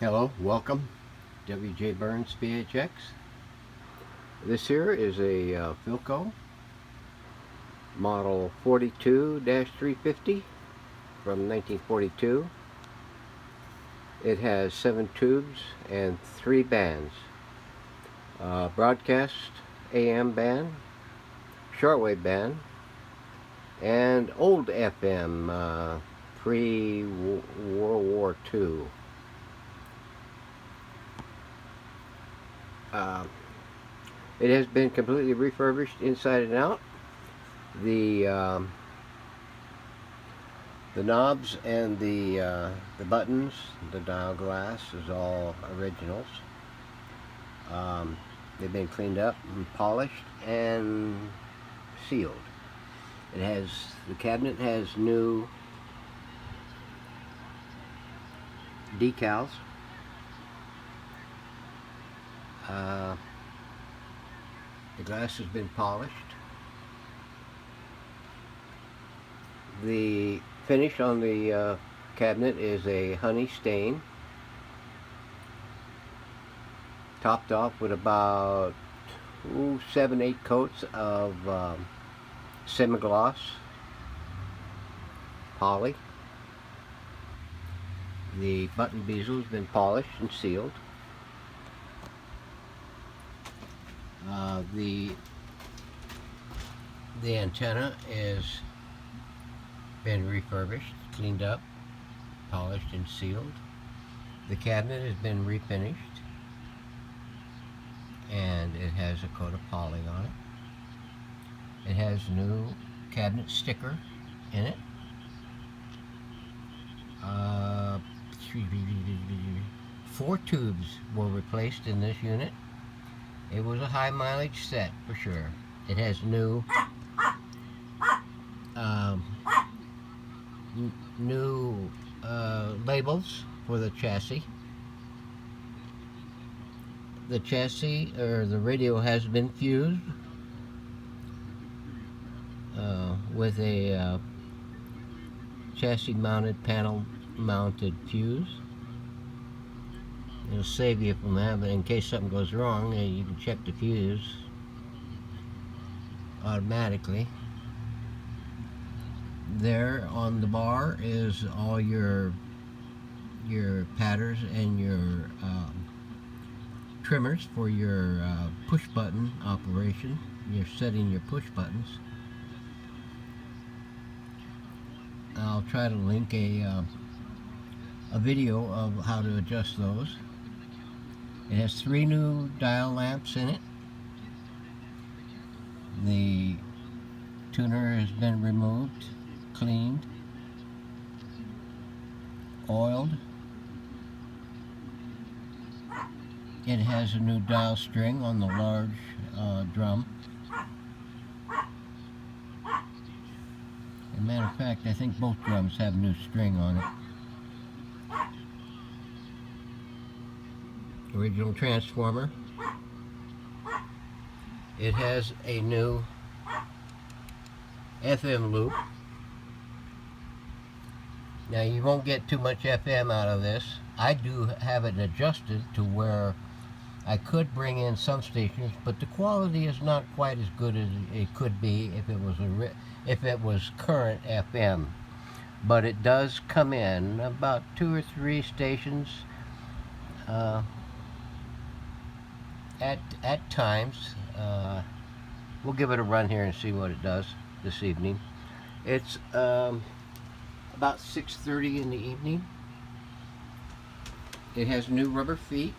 Hello, welcome, WJ Burns VHX. This here is a Philco model 42-350 from 1942. It has 7 tubes and 3 bands. Broadcast AM band, shortwave band, and old FM pre-World War II. Uh, It has been completely refurbished inside and out. The um, the knobs and the buttons, the dial glass is all originals. Um, they've been cleaned up and polished and sealed. The cabinet has new decals. Uh, the glass has been polished. The finish on the cabinet is a honey stain, topped off with about 7-8 coats of semi-gloss poly. The button bezel has been polished and sealed. The antenna is been refurbished, cleaned up, polished and sealed. The cabinet has been refinished and it has a coat of poly on it. It has new cabinet sticker in it. 4 tubes were replaced in this unit. It was a high mileage set for sure. It has new labels for the chassis. The chassis or the radio has been fused with a chassis mounted panel mounted fuse. It'll save you from having, in case something goes wrong, you can check the fuse automatically. There on the bar is all your patterns and your trimmers for your push button operation. You're setting your push buttons. I'll try to link a video of how to adjust those. It has 3 new dial lamps in it. The tuner has been removed, cleaned, oiled. It has a new dial string on the large drum. As a matter of fact, I think both drums have new string on it. Original transformer. It has a new FM loop. Now you won't get too much FM out of this. I do have it adjusted to where I could bring in some stations, but the quality is not quite as good as it could be if it was current FM. But it does come in about 2 or 3 stations at times. We'll give it a run here and see what it does this evening. It's about 6:30 in the evening. It has new rubber feet.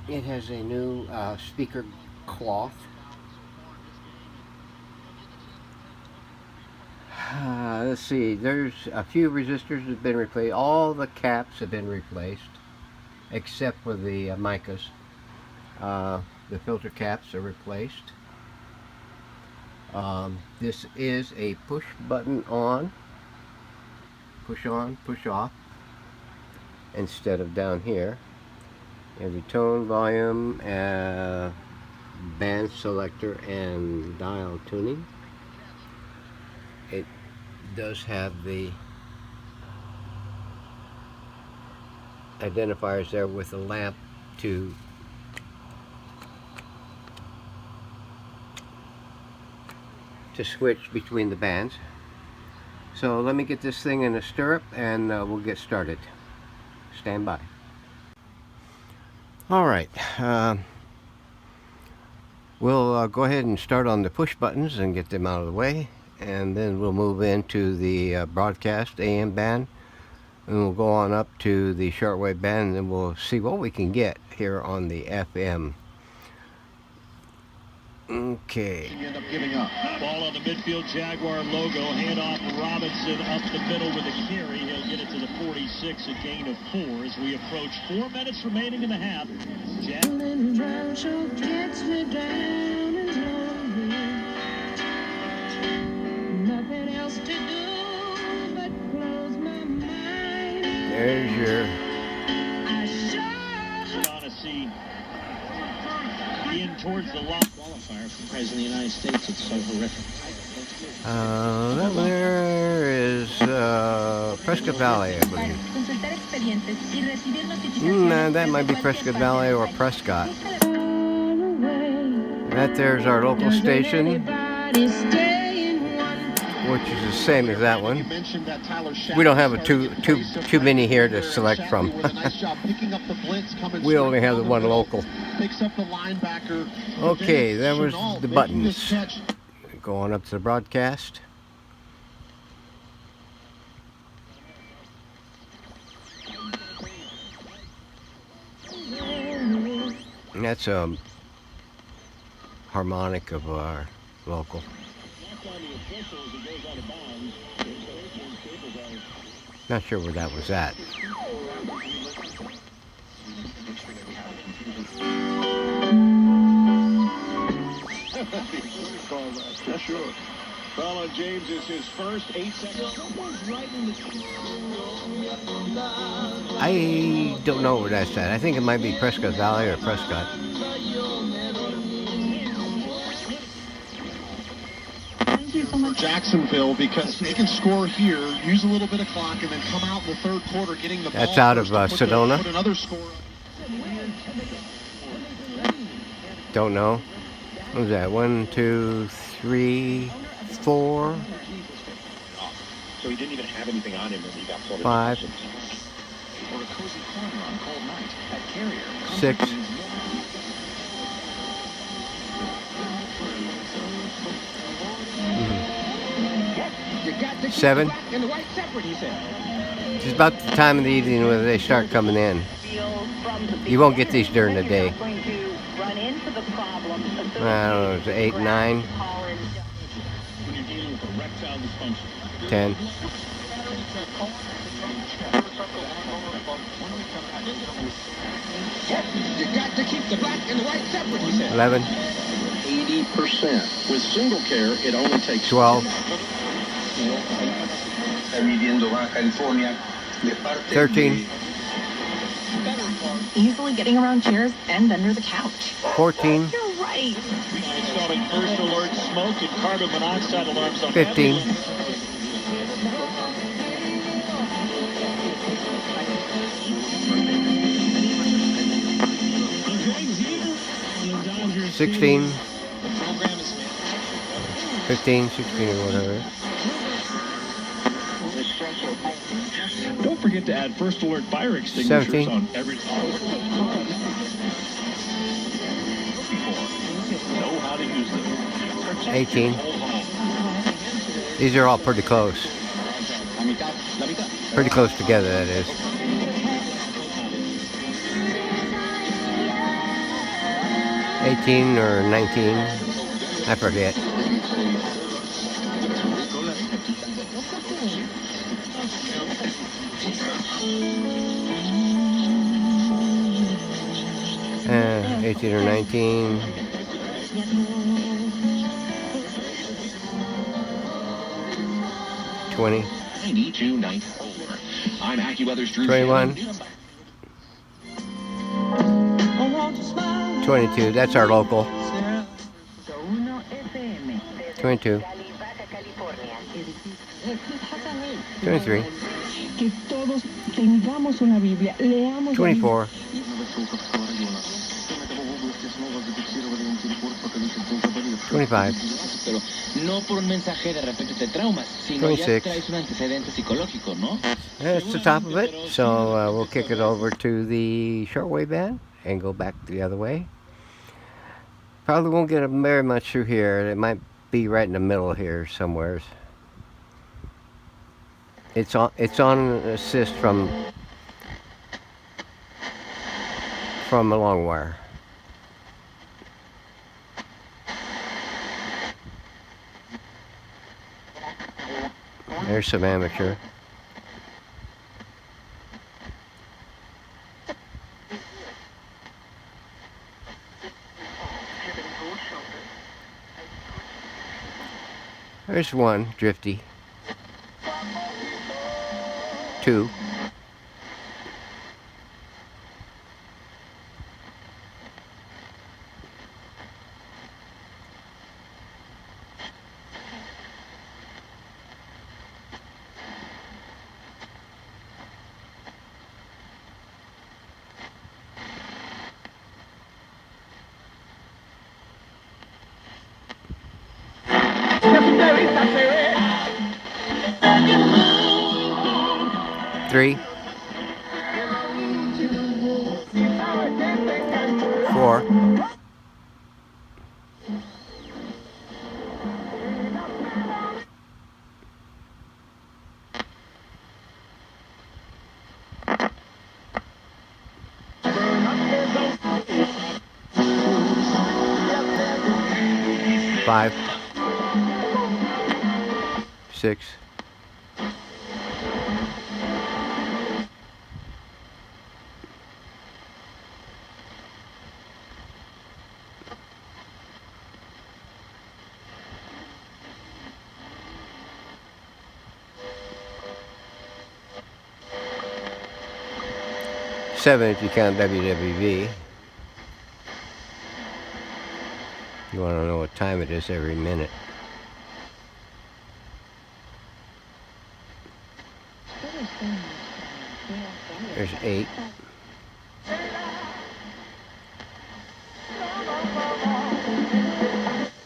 It has a new speaker cloth. Let's see, there's a few resistors that have been replaced. All the caps have been replaced except for the micas. The filter caps are replaced. This is a push button on, push off, instead of down here. Every tone, volume, band selector, and dial tuning. does have the identifiers there with the lamp to switch between the bands. So let me get this thing in a stirrup and we'll get started. Stand by. Alright, we'll go ahead and start on the push buttons and get them out of the way, and then we'll move into the broadcast AM band, and we'll go on up to the shortwave band, and then we'll see what we can get here on the FM. Okay. You end up giving up. Ball on the midfield, Jaguar logo, handoff Robinson up the middle with a carry. He'll get it to the 46, a gain of 4 as we approach 4 minutes remaining in the half. Nothing else to do but close my mind. There's your Want to see in towards the lock qualifier for President of the United States. It's so horrific. that one there is Prescott Valley, I believe. That might be Prescott Valley or Prescott. That there's our local station, which is the same as that one. We don't have too many here to select from. We only have the one local. Okay, that was the buttons. Going up to the broadcast. And that's a harmonic of our local. Not sure where that was at. Yeah, sure. Well, James is his first 8 seconds. I don't know where that's at. I think it might be Prescott Valley or Prescott. Jacksonville, because they can score here, use a little bit of clock, and then come out in the third quarter getting the ball. That's out of Sedona. Put another score. Don't know. What was that? 1, 2, 3, 4. So he didn't even have anything on him when he got pulled. 5. Or a cozy corner on cold night at Carrier. 6. 7. It's about the time of the evening when they start coming in. You won't get these during the day. I don't know, it's 8, 9, 10. 11. 80%. With single care, it only takes 12. 13. Easily getting around chairs and under the couch. 14. You're right. installing first alert smoke and carbon monoxide alarms on 15. every 16, 15, 16 or whatever. Don't forget to add first alert fire extinguishers 17. on every know how to use them. 18. These are all pretty close. Pretty close together, that is. $18 or $19, I forget. $18 or $19. $20. 92.94. I'm AccuWeather's Drew 21. 22. That's our local. 22. 23. Que todos tengamos una Biblia, leamos la Biblia. 24. Pero no por un mensaje de repente te traumas, sino ya 26. traes un antecedente psicológico, ¿no? That's the top of it. So we'll kick it over to the shortwave band and go back the other way. Probably won't get very much through here. It might be right in the middle here somewhere. It's on an assist from a long wire. There's some amateur. There's one, drifty. 2. Three. 4. 5. 6. 7 if you count WWV. You want to know what time it is every minute. There's 8.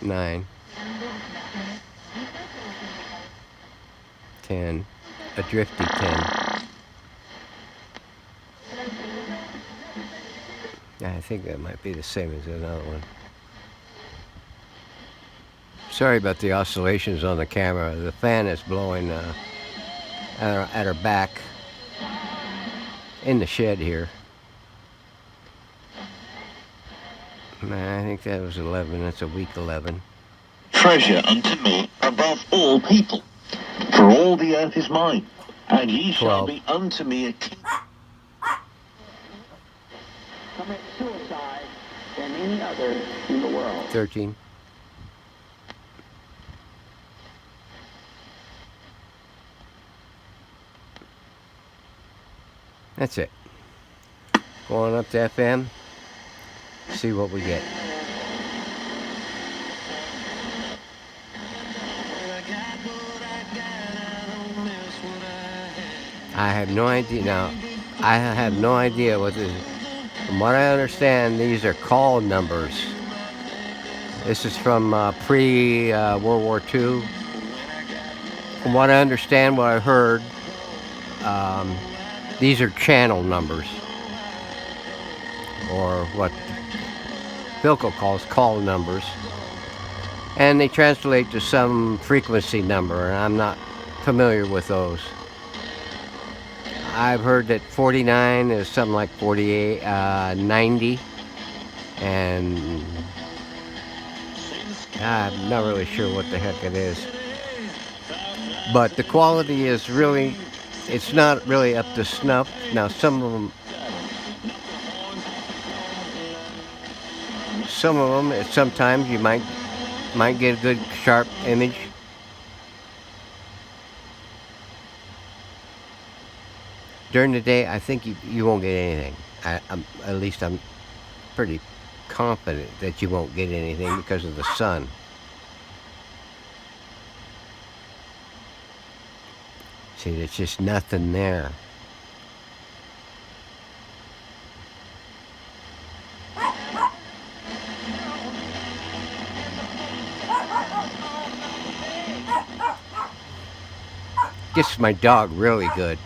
9. 10. A drifty 10. I think that might be the same as another one. Sorry about the oscillations on the camera. The fan is blowing at her back in the shed here. I think that was 11. That's a week 11. Treasure unto me above all people, for all the earth is mine, and ye shall 12. be unto me a king. Commit suicide than any other in the world. 13. That's it. Going up to FM. See what we get. I have no idea now. I have no idea what this is. From what I understand, these are call numbers. This is from pre-World War II. From what I understand, what I heard, these are channel numbers, or what Philco calls call numbers, and they translate to some frequency number, and I'm not familiar with those. I've heard that 49 is something like 48, 90, and I'm not really sure what the heck it is. But the quality is really, it's not really up to snuff. Now some of them, sometimes you might get a good sharp image. During the day, I think you won't get anything. At least I'm pretty confident that you won't get anything because of the sun. See, there's just nothing there. Gets my dog really good.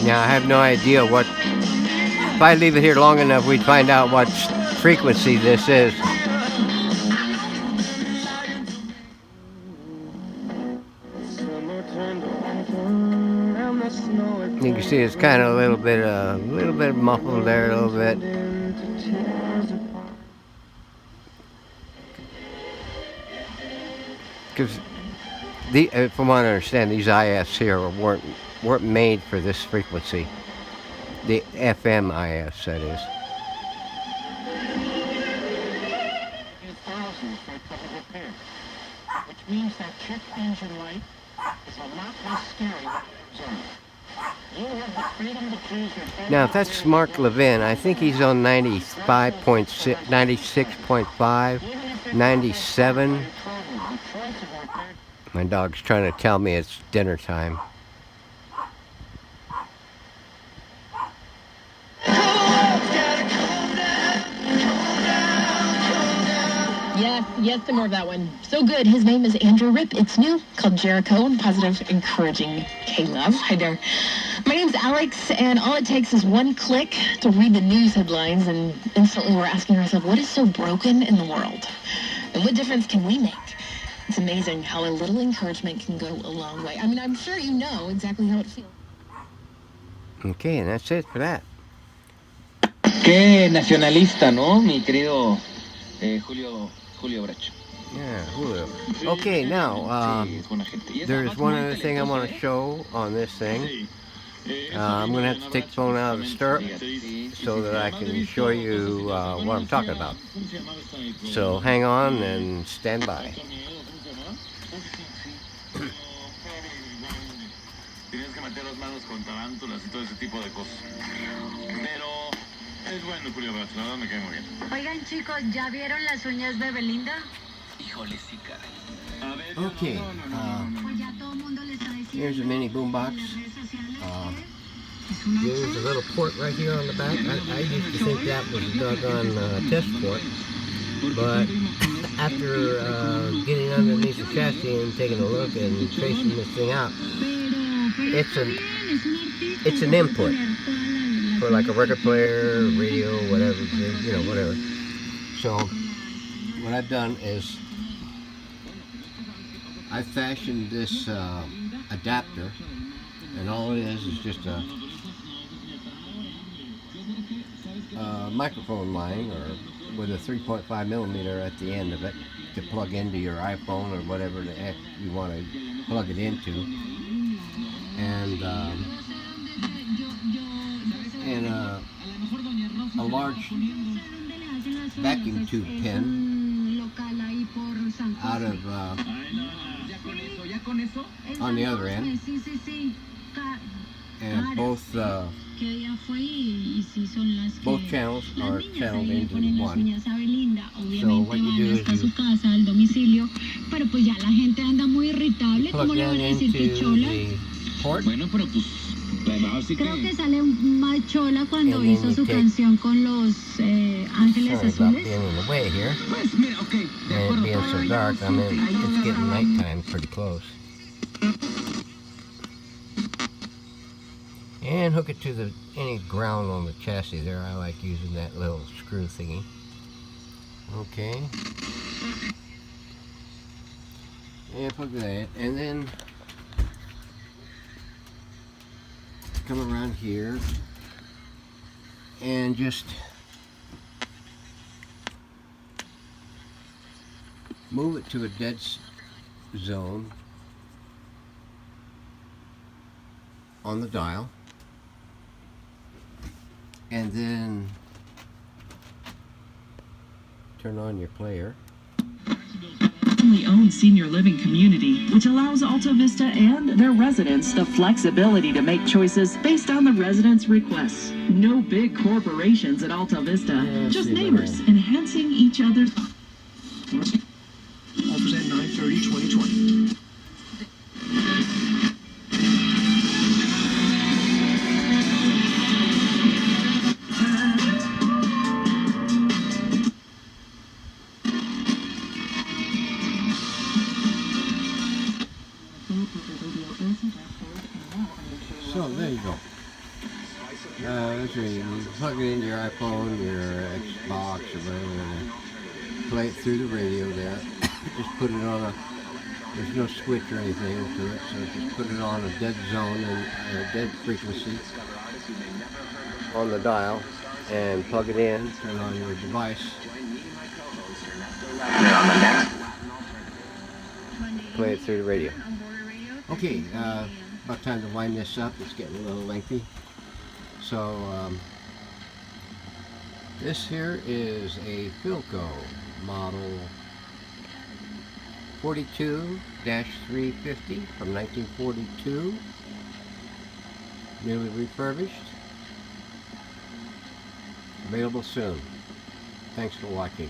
Now I have no idea what, if I leave it here long enough, we'd find out what frequency this is. You can see it's kind of a little bit muffled there, a little bit. Because from what I understand, these IFs here weren't made for this frequency. The FM IFs, that is. Thousands for a couple of repairs, which means that check engine light is a lot less scary than it was on. You have the freedom to choose your Now, if that's Mark Levin, I think he's on 95.6, 96.5, 97. My dog's trying to tell me it's dinner time. Yes, some more of that one. So good. His name is Andrew Rip. It's new, called Jericho, and positive, encouraging K-Love. Hi there. My name's Alex, and all it takes is one click to read the news headlines, and instantly we're asking ourselves, what is so broken in the world? And what difference can we make? It's amazing how a little encouragement can go a long way. I mean, I'm sure you know exactly how it feels. Okay, and that's it for that. Qué nacionalista, ¿no? Mi querido Julio Bracho. Yeah, Julio. Okay, now, there's one other thing I want to show on this thing. I'm going to have to take the phone out of the stirrup so that I can show you what I'm talking about. So hang on and stand by. Tienes que meter las manos con tarántulas y todo ese tipo de cosas. Pero es bueno, Julio Bracho, la verdad me cae muy bien. Oigan, chicos, ¿ya vieron las uñas de Belinda? Híjole, sí, caray. A ver, Okay, Pues ya todo el mundo le está diciendo. here's a mini boombox. There's a little port right here on the back. I used to think that was a doggone test port, but after getting underneath the chassis and taking a look and tracing this thing out, it's an input for like a record player, radio, whatever, you know, whatever. So what I've done is I've fashioned this adapter, and all it is just a microphone line, or with a 3.5 millimeter at the end of it to plug into your iPhone or whatever the heck you want to plug it into, and a large vacuum tube pin out of on the other end, and both channels are channeled into one. So what you do is you plug that into the port. Creo que sale más chola cuando hizo su canción con los Ángeles Sorry about Azules. being in the way here. And it being so dark, I mean, it's getting nighttime pretty close. And hook it to any ground on the chassis there. I like using that little screw thingy. Okay. And plug that in. And then come around here and just move it to a dead zone on the dial, and then turn on your player. family-owned senior living community, which allows Alta Vista and their residents the flexibility to make choices based on the residents' requests. No big corporations at Alta Vista, just neighbors enhancing each other's... Offers at 9/30/2020. So there you go. Let's see, you plug it into your iPhone, your Xbox, or whatever, and play it through the radio there. Just put it on a, there's no switch or anything to it, so just put it on a dead zone and a dead frequency on the dial and plug it in, turn it on your device. Play it through the radio. Okay, about time to wind this up. It's getting a little lengthy. So this here is a Philco model 42-350 from 1942, newly refurbished, available soon. Thanks for watching.